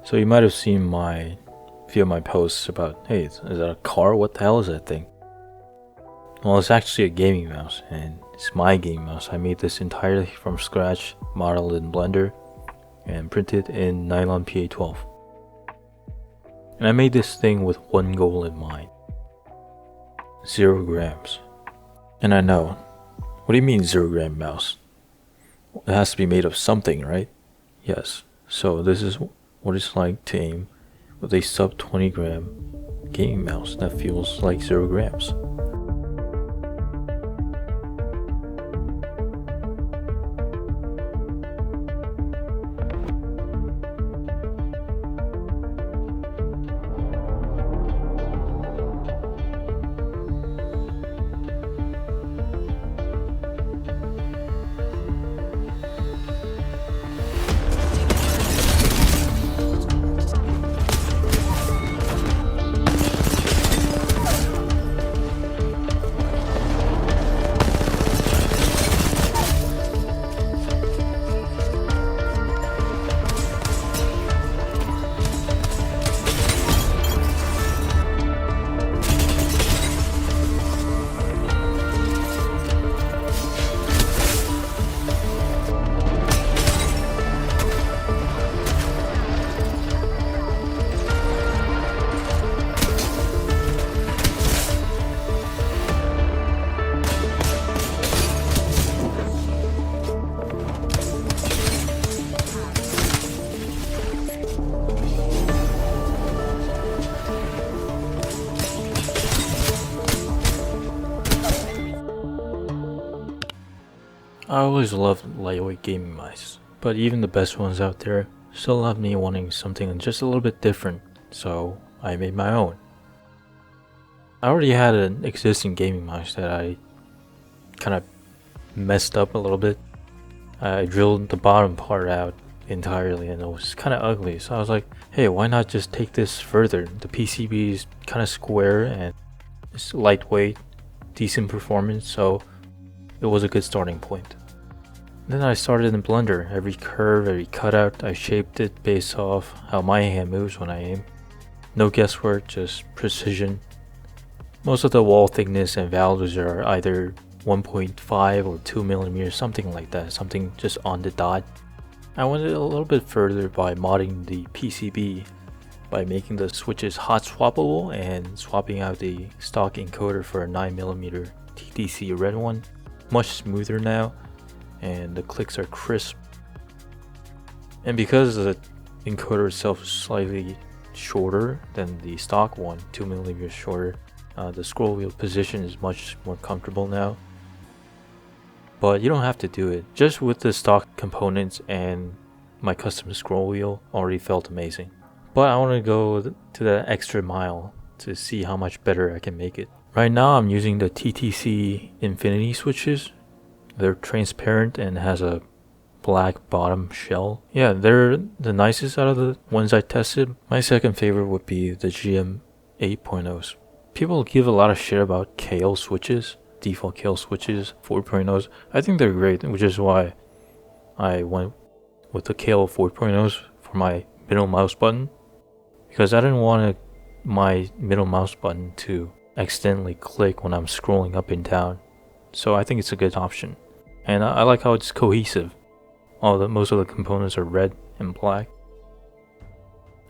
So you might have seen a few of my posts about, hey, is that a car? What the hell is that thing? Well, it's actually a gaming mouse, and it's my gaming mouse. I made this entirely from scratch, modeled in Blender, and printed in nylon PA12. And I made this thing with one goal in mind: 0 grams. And I know, what do you mean 0 gram mouse? It has to be made of something, right? Yes. So this is what it's like to aim with a sub 20 gram gaming mouse that feels like 0 grams. I always loved lightweight gaming mice, but even the best ones out there still have me wanting something just a little bit different, so I made my own. I already had an existing gaming mouse that I kind of messed up a little bit. I drilled the bottom part out entirely and it was kind of ugly, so I was like, hey, why not just take this further? The PCB is kind of square and it's lightweight, decent performance, so it was a good starting point. Then I started in Blender. Every curve, every cutout, I shaped it based off how my hand moves when I aim. No guesswork, just precision. Most of the wall thickness and values are either 1.5 or 2 millimeters, something like that, something just on the dot. I went a little bit further by modding the PCB by making the switches hot swappable and swapping out the stock encoder for a 9mm TTC red one. Much smoother now, and the clicks are crisp. And because the encoder itself is slightly shorter than the stock one, 2mm shorter, the scroll wheel position is much more comfortable now. But you don't have to do it. Just with the stock components and my custom scroll wheel already felt amazing. But I want to go to that extra mile to see how much better I can make it. Right now I'm using the TTC Infinity switches. They're transparent and has a black bottom shell. Yeah, they're the nicest out of the ones I tested. My second favorite would be the GM 8.0s. People give a lot of shit about KL switches, default KL switches, 4.0s. I think they're great, which is why I went with the KL 4.0s for my middle mouse button. Because I didn't want my middle mouse button to accidentally click when I'm scrolling up and down, so I think it's a good option. And I like how it's cohesive. Most of the components are red and black.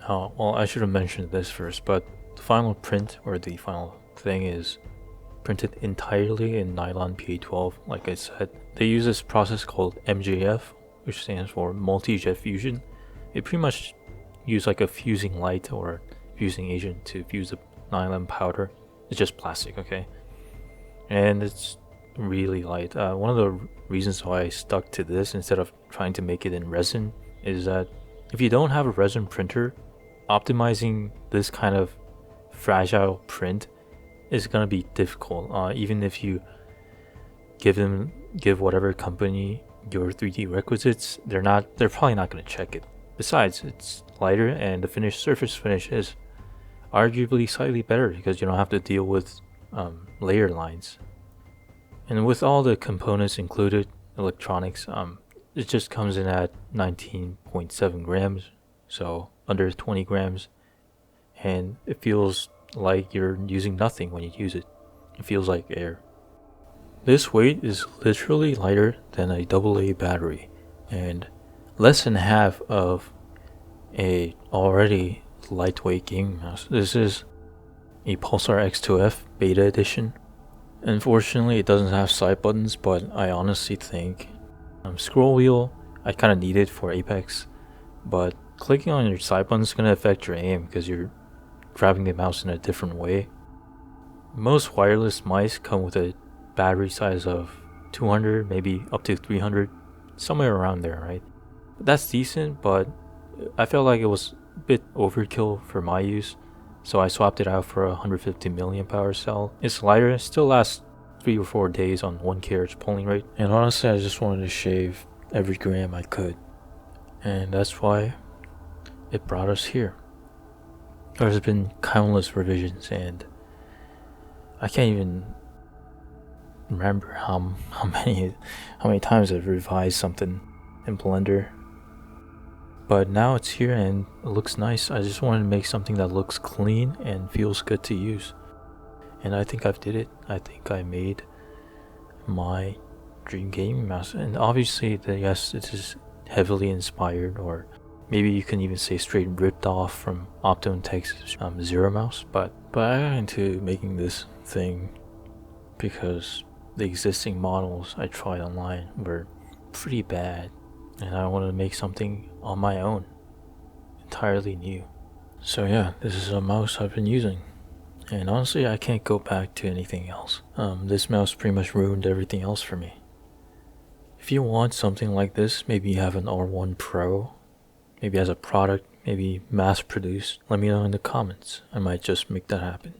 Oh, well, I should have mentioned this first, but the final print or the final thing is printed entirely in nylon PA12. Like I said, they use this process called MJF, which stands for multi-jet fusion. It pretty much use like a fusing light or fusing agent to fuse the nylon powder. It's just plastic, okay? And it's really light. One of the reasons why I stuck to this instead of trying to make it in resin is that if you don't have a resin printer, optimizing this kind of fragile print is going to be difficult. Even if you give whatever company your 3D requisites, they're probably not going to check it. Besides, it's lighter and the surface finish is arguably slightly better because you don't have to deal with layer lines. And with all the components included, electronics, it just comes in at 19.7 grams, so under 20 grams, and it feels like you're using nothing when you use it. It feels like air. This weight is literally lighter than a AA battery and less than half of a already lightweight gaming mouse. This is a Pulsar X2F Beta Edition. Unfortunately, it doesn't have side buttons, but I honestly think scroll wheel I kind of need it for Apex, but clicking on your side button is going to affect your aim because you're grabbing the mouse in a different way. Most wireless mice come with a battery size of 200, maybe up to 300, somewhere around there, right? That's decent, but I felt like it was a bit overkill for my use, so I swapped it out for a 150 milliamp hour cell. It's lighter, it still lasts 3 or 4 days on 1 kHz polling rate, and honestly I just wanted to shave every gram I could, and that's why it brought us here. There's been countless revisions, and I can't even remember how many times I've revised something in Blender. But now it's here and it looks nice. I just wanted to make something that looks clean and feels good to use. And I think I've did it. I think I made my dream gaming mouse. And obviously, yes, it is heavily inspired, or maybe you can even say straight ripped off from Optone Tech's Zero mouse. But I got into making this thing because the existing models I tried online were pretty bad, and I wanted to make something on my own, entirely new. So yeah, this is a mouse I've been using, and honestly I can't go back to anything else. This mouse pretty much ruined everything else for me. If you want something like this, maybe you have an R1 Pro, maybe as a product, maybe mass produced, let me know in the comments. I might just make that happen.